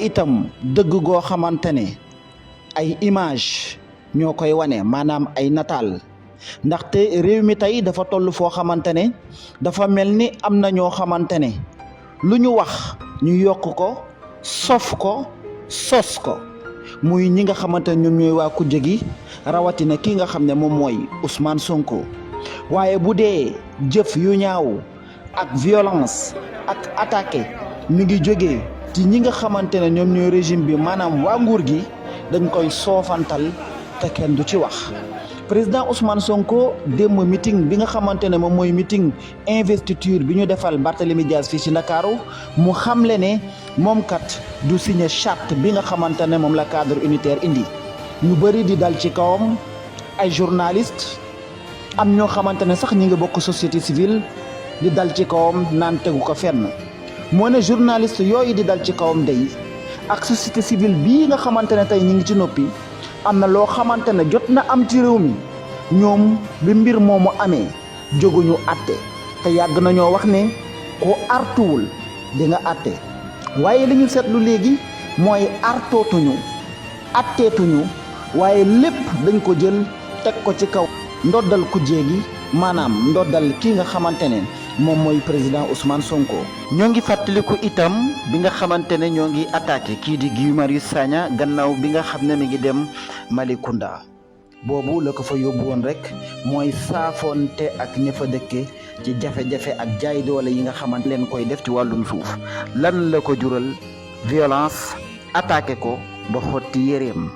itam dëgg goo xamante ne ay image ñoo koy wane maanaam ay nataal ndaxte réew mi tey dafa toll foo xamante ne dafa mel ni am na ñoo xamante ne lu ñu wax ñu yokk ko sof ko sos ko muy ñi nga xamante ne ñoom ñooy waa kujje gi rawatina kii nga xam ne moom mooy Ousmane Sonko waaye bu dee jëf yu ñaaw ak violence ak attaqué mi ngi jógee ci ñi nga xamante ne ñoom ñooy régime bi maanaam waa nguur gi dañ koy soofantal te kenn du ci wax président Ousmane Sonko démb meeting bi nga xamante ne moom mooy meeting investiture bi ñu defal Barthélémy Dias fii ci Ndakaaru mu xamle ne moom kat du signé charte bi nga xamante ne moom la cadre unitaire indi ñu bëri di dal ci kawam ay journaliste am ñoo xamante ne sax ñi ngi bokk société civile di dal ci kawam naan tegu ko fenn moo ne journaliste yooyu di dal ci kawam day ak société civile bii nga xamante ne tey ñi ngi ci noppi am na loo xamante ne jot na am ci réew mi ñoom bi mbir moomu amee jóguñu àtte te yàgg nañoo wax ne ko artuwul di nga àtte waaye li ñu seetlu léegi mooy artootuñu àtteetuñu waaye lépp dañ ko jël teg ko ci kaw ndoddal kujjee gi maanaam ndoddal kii nga xamante ne moom mooy président Ousmane Sonko. ñoo ngi fàttaliku itam bi nga xamante ne ñoo ngi attaqué kii di Guy Marius Sagna gannaaw bi nga xam ne mi ngi dem Malicounda boobu la ko fa yóbbu woon rek mooy saafoonte ak ña fa dëkke ci jafe-jafe ak jaay doole yi nga xamante leen koy def ci wàllum suuf lan la ko jural violence attaqué ko ba xotti yéreem.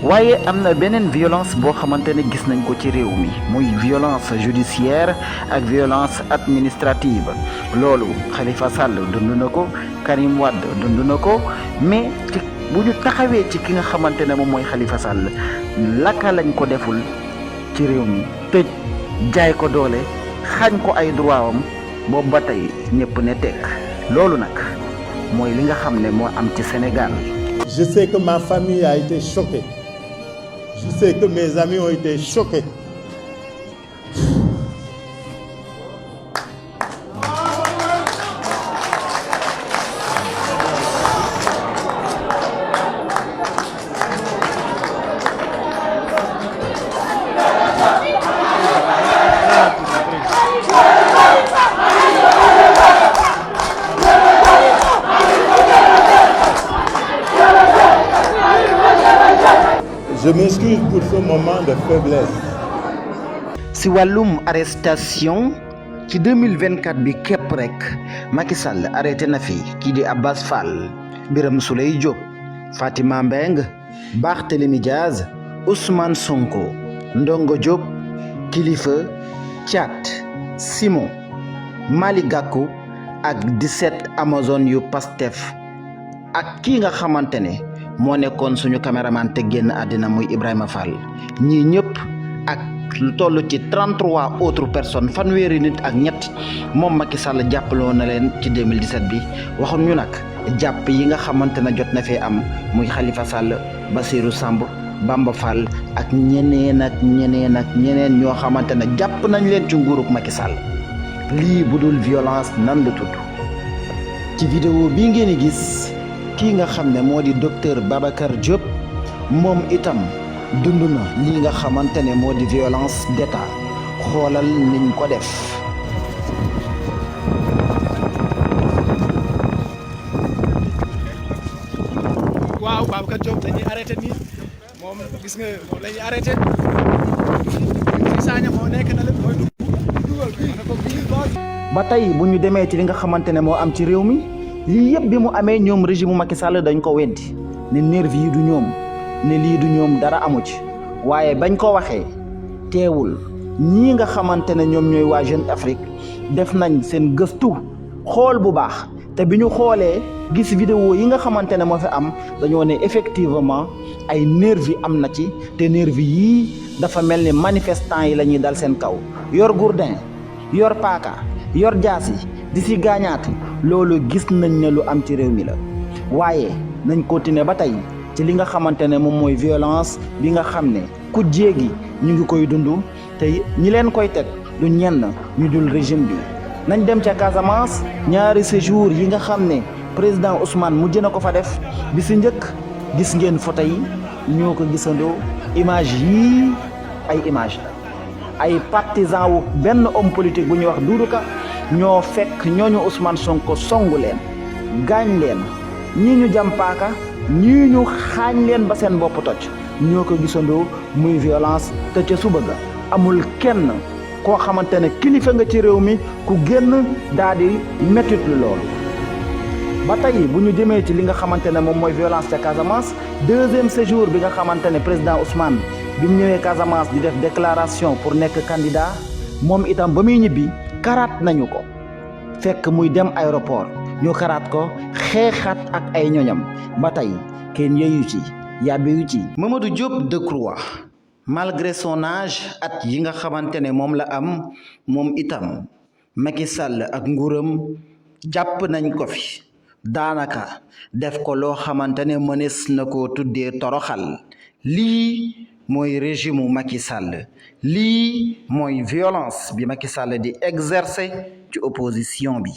waaye am na beneen violence boo xamante ne gis nañ ko ci réew mi muy violence judiciaire ak violence administrative loolu Khalifa Sall dund na ko Karim Wade dund na ko mais ci bu ñu taxawee ci ki nga xamante ne moom mooy Khalifa Sall laka lañ ko deful ci réew mi tëj jaay ko doole xañ ko ay droit am boobu ba tey ñëpp ne tekk loolu nag mooy li nga xam ne moo am ci Sénégal. Je sais que ma famille a été choquée. Je sais que mes amis ont été choqués. Je m'excuse pour ce moment de faiblesse. si wàllum arrestation ci 2024 bi képp rek Macky Sall arrêté na fi kii di Abbas Fall Birame Souleye Diop Fatima Mbeng Barthélémy Diaz Ousmane Sonko Ndongo Diop Kilifeu Thiat Simon Malick Gakou ak 17 Amazone yu Pastef ak kii nga xamante ne moo nekkoon suñu caméraman te génn àddina muy Ibrahima Fall ñii ñëpp ak lu toll ci 33 autres personnes fanweeri nit ak ñett moom Macky Sall jàppaloo na leen ci 2017 bi waxoon ñu nag jàpp yi nga xamante ne jot na fee am muy Khalifa Sall Bassirou Samb Bamba Fall ak ñeneen ak ñeneen ak ñeneen ñoo xamante ne jàpp nañ leen ci nguurug Macky Sall lii bu dul violence nan la tudd ci vidéo bii ngeen di gis kii nga xam ne moo di docteur Babacar Diop moom itam dund na lii nga xamante ne moo di violence d'État xoolal niñ ko def. waaw Babacar Diop dañuy arrêté nii moom gis nga moom la ñuy arrêté Sagna moo nekk na la mooy ba tey bu ñu demee ci li nga xamante ne moo am ci réew mi lii yëpp bi mu amee ñoom régime Macky Sall dañ ko weddi ne nervi yi du ñoom ne lii du ñoom dara amu ci waaye bañ ko waxee teewul ñii nga xamante ne ñoom ñooy waa Jeune Afrique def nañ seen gëstu xool bu baax te bi ñu xoolee gis vidéo yi nga xamante ne moo fi am dañoo ne effectivement ay nervi am na ci te nervi yii dafa mel ni manifestant yi la ñuy dal seen kaw yor gourdin yor paaka yor jaasi di si gaañaat loolu gis nañ ne lu am ci réew mi la waaye nañ continuer ba tey ci li nga xamante ne moom mooy violence bi nga xam ne ku jéegi ñu ngi koy dund te ñi leen koy teg du ñenn ñu dul régime bi nañ dem ca Casamance ñaari séjour yi nga xam ne président Ousmane mujj na ko fa def bi si njëkk gis ngeen photo yi ñoo ko gisandoo image yii ay image la ay partisan wu benn homme politique bu ñuy wax Doudou Ka ñoo fekk ñooñu Ousmane Sonko songu leen gaañ leen ñii ñu jam paaka ñii ñu xaañ leen ba seen bopp toj ñoo ko gisandoo muy violence te ca suba ga amul kenn koo xamante ne kilifa nga ci réew mi ku génn daal di métit lu loolu ba tey bu ñu jëmee ci li nga xamante ne moom mooy violence ca Casamance deuxième séjour bi nga xamante ne président Ousmane bi mu ñëwee Casamance di def déclaration pour nekk candidat moom itam ba muy ñibbi karaat nañu ko fekk muy dem aéroport ñu karaat ko xeexaat ak ay ñoñam ba tey kenn yeeyu ci yàbbiwu ci. Mamadou Diop Decroix malgré son âge at yi nga xamante ne moom la am moom itam Macky Sall ak nguuram jàpp nañ ko fi daanaka def ko loo xamante ne mënees na koo tuddee toroxal lii mooy régime u Macky Sall lii mooy violence bi Macky Sall di exercer ci opposition bi.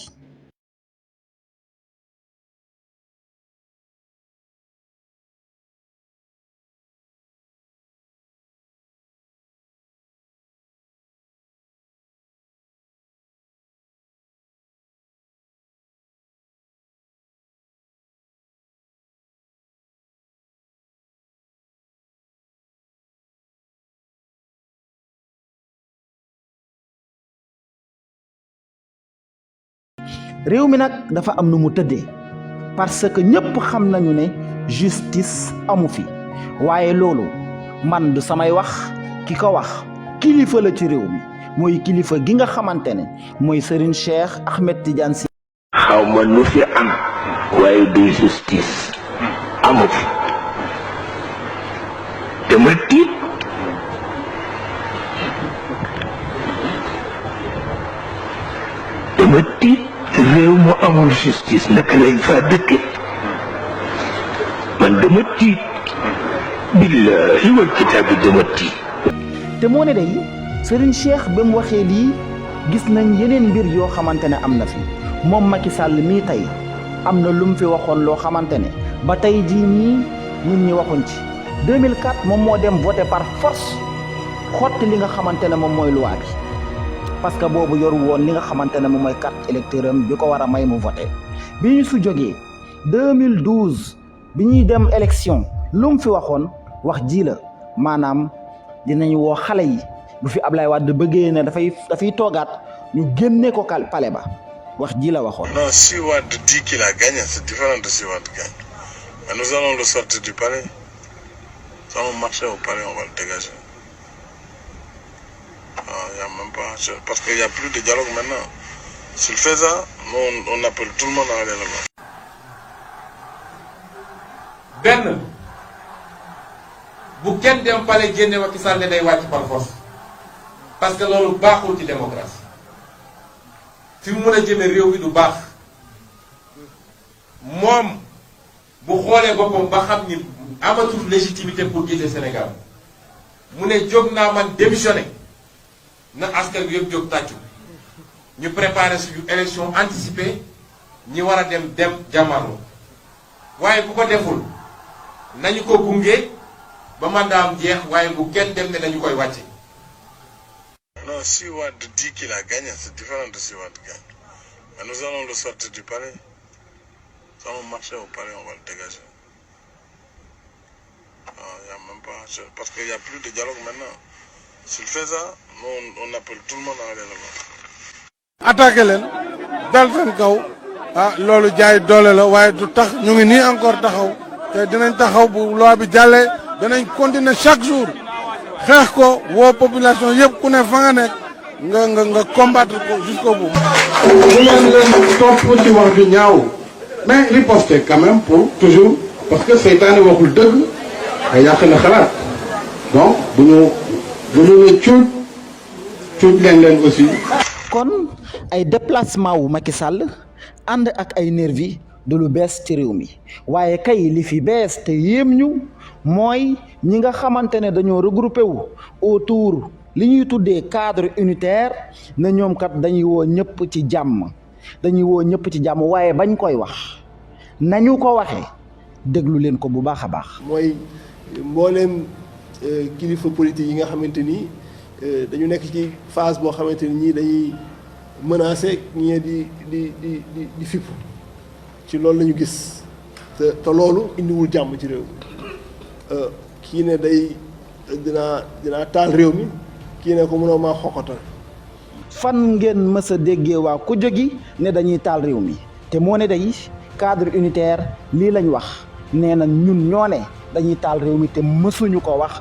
réew mi nag dafa am nu mu tëddee parce que ñëpp xam nañu ne justice amu fi waaye loolu man du samay wax ki ko wax kilifa la ci réew mi mooy kilifa gi nga xamante ne mooy Serigne Cheikh Ahmed Tidiane Sy. xaw ma nu fi am waaye du justice amu fi dama tiit réew mu amul justice naka lañ faa dëkke man dama tiit billahi wal kitaabi dama tiit. te moo ne day Serigne Cheikh ba mu waxee lii gis nañ yeneen mbir yoo xamante ne am na fi moom Macky Sall mii tey am na lu mu fi waxoon loo xamante ne ba tey jii nii nit ñi waxuñ ci 2004 moom moo dem voté par force xotti li nga xamante ne moom mooy loi bi parce que boobu yoru woon li nga xamante ne moom mooy carte électeur am bi ko war a may mu voté bi ñu su jógee 2012 bi ñuy dem élection lu mu fi waxoon wax ji la maanaam dinañ woo xale yi bu fi Ablaye Wade bëggee ne dafay toogaat ñu génne ko palais ba wax ji la waxoon. Non, si Wade dit qu'il a gagné, c'est différent de si Wade gagne. Mais nous allons le sortir du palais. Nous allons marcher au palais, on va le dégager. Il y a même pas... Parce qu'il n'y a plus de dialogue maintenant. S'il fait ça, nous, on appelle tout le monde à aller là-bas. benn bu kenn dem palais génne Macky Sall ne day wàcc par force parce que loolu baaxul ci démocratie fi mu mën a jëme réew mi du baax moom bu xoolee boppam ba xam ni amatul légitimité pour quitter Sénégal mu ne jóg naa man démissionné na askan bi yëpp jóg tàccu ñu préparer suñu élection anticipée ñi war a dem jàmmarloo waaye bu ko deful nañu ko gunge ba mandaam jeex waaye bu kenn dem ne dañu koy wàcce. Non, si Wade dit qu'il a gagné, c'est différent de si Wade gagne. Mais nous allons le sortir du palais. Nous allons marcher au palais, on va le dégager. Il n'y a même pas... Parce qu'il n'y a plus de dialogue maintenant. S'il fait ça, nous, on appelle tout le monde à aller là-bas. Attaquer leen dal seen kaw loolu jaay doole la waaye du tax ñu ngi nii encore taxaw te dinañ taxaw bu loi bi jàllee danañ continuer chaque jour xeex ko woo population yëpp ku ne fa nga nekk nga combattre ko jusqu'au bout. bu leen topp ci wax ju ñaaw mais riposter quand même pour toujours parce que seytaane waxul dëgg ay yàq na xalaat donc bu ñu ne cuuj leen aussi. kon ay déplacement wu Macky Sall ànd ak ay nervi du lu bees ci réew mi waaye kay li fi bees te yéem ñu mooy ñi nga xamante ne dañoo regroupé wu autour li ñuy tuddee cadre unitaire na ñoom kat dañuy woo ñëpp ci jàmm waaye bañ koy wax nañu ko waxee déglu leen ko bu baax a baax. mooy mbooleem kilifa politique yi nga xamante ni dañu nekk ci phase boo xamante ni ñii dañuy menacer ñii di fipp ci loolu la ñu gis te loolu indiwul jàmm ci réew mi kii ne dinaa taal réew mi kii ne ko mënoo maa xoxotal. fan ngeen mës a déggee waa ku jógi ne dañuy taal réew mi te moo ne day cadre unitaire lii lañ wax nee na ñun ñoo ne dañuy taal réew mi te mësuñu ko wax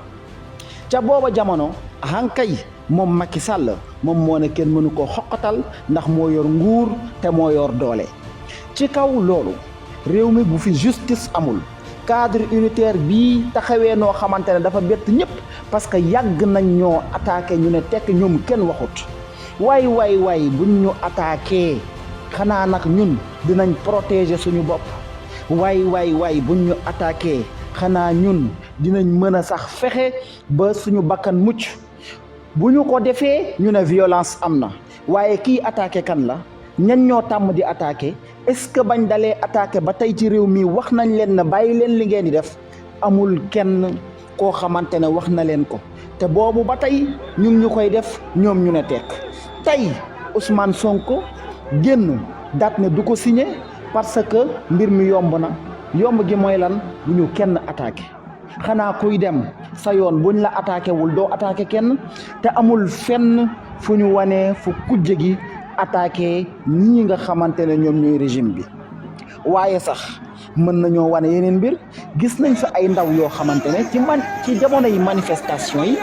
ca booba jamono hankay moom Macky Sall moom moo ne kenn mënu ko xoqatal ndax moo yor nguur te moo yor doole ci kaw loolu réew mi bu fi justice amul cadre unitaire bii taxawee noo xamante ne dafa bett ñëpp parce que yàgg nañ ñoo attaqué ñu ne tekk ñoom kenn waxut waay buñ ñu attaqué xanaa nag ñun dinañ protéger suñu bopp waay buñ ñu attaqué xanaa ñun dinañ mën a sax fexe ba suñu bakkan mucc bu ñu ko defee ñu ne violence am na waaye kii attaqué kan la ñan ñoo tàmm di attaqué est-ce que bañ dalee attaqué ba tey ci réew mi wax nañ leen ne bàyyi leen li ngeen di def amul kenn koo xamante ne wax na leen ko te boobu ba tey ñu koy def ñoom ñu ne tekk tey Ousmane Sonko génn daat ne du ko signé parce que mbir mi yomb na yomb gi mooy lan bu ñu kenn attaqué xanaa kuy dem sa yoon buñ la attaqué wul doo attaqué kenn te amul fenn fu ñu wanee fu kujje gi attaqué ñii nga xamante ne ñoom ñooy régime bi waaye sax mën nañoo wane yeneen mbir gis nañ fa ay ndaw yoo xamante ne ci jamono yi manifestation yi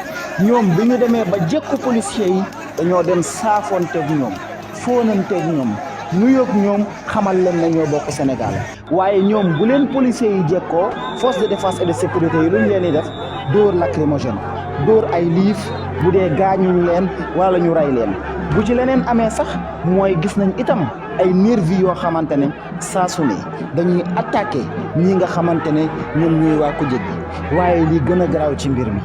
ñoom bi ñu demee ba jekku policiers yi dañoo dem saafoonteeg ñoom fóonanteeg ñoom nuyoog ñoom xamal leen na ñoo bokk Sénégal waaye ñoom bu leen policiers yi jekkoo force de défense et de sécurité yi lu ñu leen di def dóor lacrymogène dóor ay liif bu dee gaañuñu leen wala ñu rey leen bu ci leneen amee sax mooy gis nañ itam ay nervi yoo xamante ne saa su ne dañuy attaqué ñi nga xamante ne ñoom ñooy waa ko jéggi waaye li gën a garaaw ci mbir mi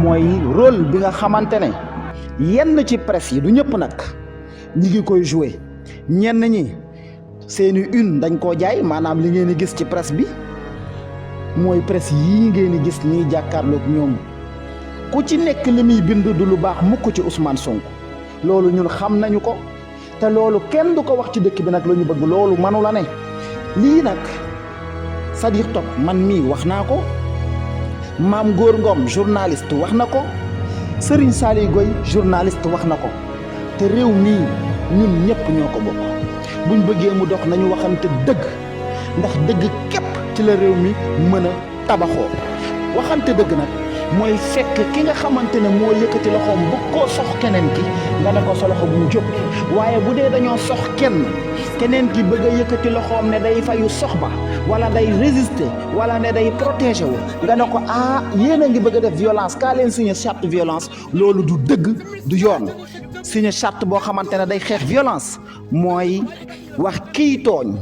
mooy rôle bi nga xamante ne yenn ci presse yi du ñëpp nag ñi ngi koy joué ñenn ñi seeni une dañ koo jaay maanaam li ngeen di gis ci presse bi mooy presse yii ngeen di gis nii jàkkaarloog ñoom ku ci nekk li muy bind du lu baax mukk ci Ousmane Sonko loolu ñun xam nañu ko te loolu kenn du ko wax ci dëkk bi nag la ñu bëgg loolu manu la ne lii nag c'est-à-dire Top man mii wax naa ko Mame Gor Ngom journaliste wax na ko Serigne Saliou Gueye journaliste wax na ko te réew mii ñun ñëpp ñoo ko bokk buñ bëggee mu dox nañu waxante dëgg ndax dëgg képp ci la réew mi mën a tabaxoo waxante dëgg nag mooy fekk ki nga xamante ne moo yëkkati loxoom bu koo sox keneen ki nga ne ko sa loxo bu mu jóg waaye bu dee dañoo sox keneen ki bëgg a yëkkati loxoom ne day fayu sox ba wala day résister wala ne day protéger wu nga ne ko yéen a ngi bëgg a def violence kaa leen signé charte violence loolu du dëgg du yoon signé charte boo xamante ne day xeex violence mooy wax kii tooñ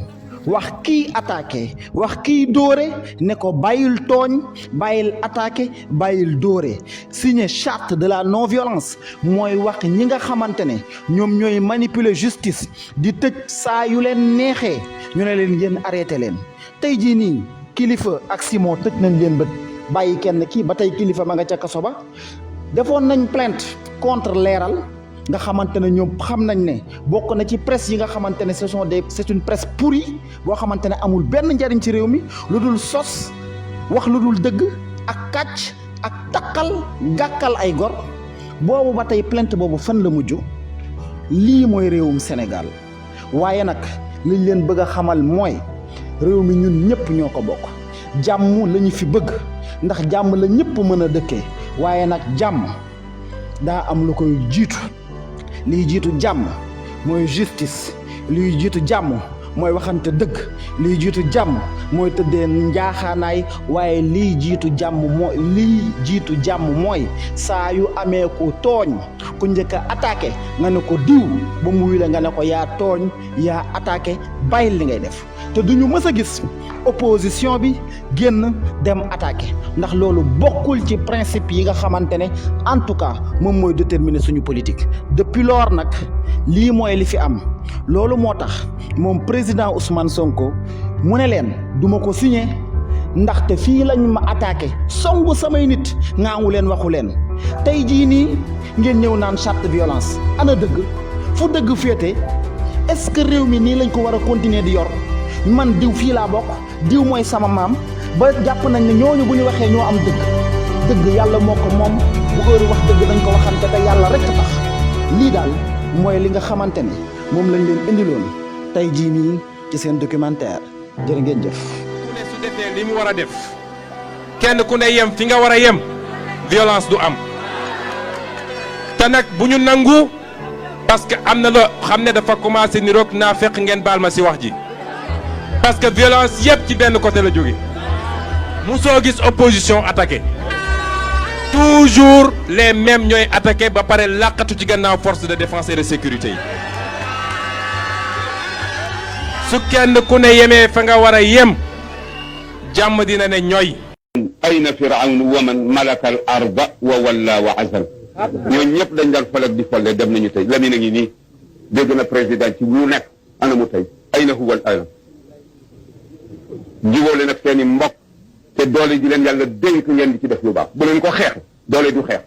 wax kii attaqué wax kii dóore ne ko bàyyil tooñ bàyyil attaqué bàyyil dóore signé charte de la non violence mooy wax ñi nga xamante ne ñoom ñooy manipuler justice di tëj saa yu leen neexee ñu ne leen yéen arrêté leen tey jii nii Kilifeu ak Simon tëj nañ leen bët bàyyi kenn kii ba tey Kilifeu ma nga ca kaso ba defoon nañ plainte contre Leeral nga xamante ne ñoom xam nañ ne bokk na ci presse yi nga xamante ne c'est une presse pourrie boo xamante ne amul benn njariñ ci réew mi lu dul sos wax lu dul dëgg ak kàcc ak takkal gàkkal ay gor boobu ba tey plainte boobu fan la mujj lii mooy réewum Sénégal waaye nag liñ leen bëgg a xamal mooy réew mi ñun ñëpp ñoo ko bokk jàmm la ñu fi bëgg ndax jàmm la ñëpp mën a dëkkee waaye nag jàmm daa am lu koy jiitu liy jiitu jàmm mooy justice liy jiitu jàmm mooy waxante dëgg liy jiitu jàmm mooy tëddee njaaxaanaay waaye liy jiitu jàmm mooy saa yu amee ku tooñ ku njëkk a attaqué nga ne ko diw ba mu wile nga ne ko yaa tooñ yaa attaqué bàyyi li ngay def te duñu mës a gis opposition bi génn dem attaqué ndax loolu bokkul ci principe yi nga xamante ne en tout cas moom mooy déterminer suñu politique depuis lors nag lii mooy li fi am loolu moo tax moom président Ousmane Sonko mu ne leen duma ko signé ndaxte fii lañ ma attaqué songu samay nit ngaangu leen waxu leen tey jii nii ngeen ñëw naan charte violence ana dëgg fu dëgg féete est-ce que réew mi nii lañ ko war a continuer di yor man diw fii laa bokk diw mooy sama maam ba jàpp nañ ne ñooñu bu ñu waxee ñoo am dëgg yàlla moo ko moom bu heure wax dëgg dañ ko waxante te yàlla rek tax lii daal mooy li nga xamante ne moom lañ leen indiloon tey jii nii ci seen documentaire jërë ngeen jëf. ku ne su defee li mu war a def kenn ku ne yem fi nga war a yem violence du am te nag bu ñu nangu parce que am na loo xam ne dafa commencé ni roog naa fekk ngeen baal ma ci wax ji parce que violence yëpp ci benn côté la jóge musoo gis opposition attaqué toujours les mêmes ñooy attaqué ba pare làqatu ci gannaaw force de défense et de sécurité yi su kenn ku ne yemee fa nga war a yem jàmm dina ne ñooy. ayna firawnu wa man malaka al arda wa walla wa azal ñooñu ñëpp dañ daan fal ak di folle dem nañu tey Lamine a ngi nii dégg na président ci lu nekk ana mu tey ayna huwa al ayna jubóole nag seen i mbokk te doole ji leen yàlla dénk ngeen di ci def lu baax bu leen ko xeex doole du xeex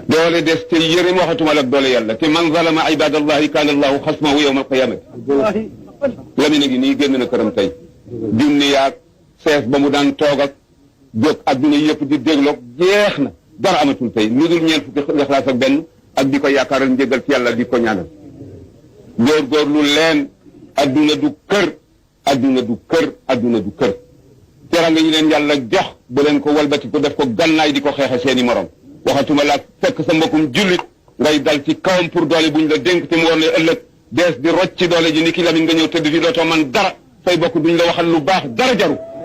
doole des te yërëm waxatuma ak doole yàlla te man zalama ibadallahi kaana allahu xasmahu yawma alqiyamati Lamine gi nii génn na këram tey junni yaag sees ba mu daan toog ak jóg adduna yëpp di dégloog jeex na dara amatul tey lu dul ñeent fukki Ixlaas ak benn ak di ko yaakaaral njëgal ci yàlla di ko ñaanal góorgóorlu leen adduna du kër adduna du kër adduna du kër teranga ñu leen yàlla jox bu leen ko walbati ko def ko gannaay di ko xeexe seeni morom waxatuma la fekk sa mbokkum jullit ngay dal ci kawam pour doole buñ la dénk te mu war ne ëllëg dees di rocc ci doole ji ni ki Lamine nga ñëw tëdd fi dootoo man dara say bokk duñ la waxal lu baax dara jaru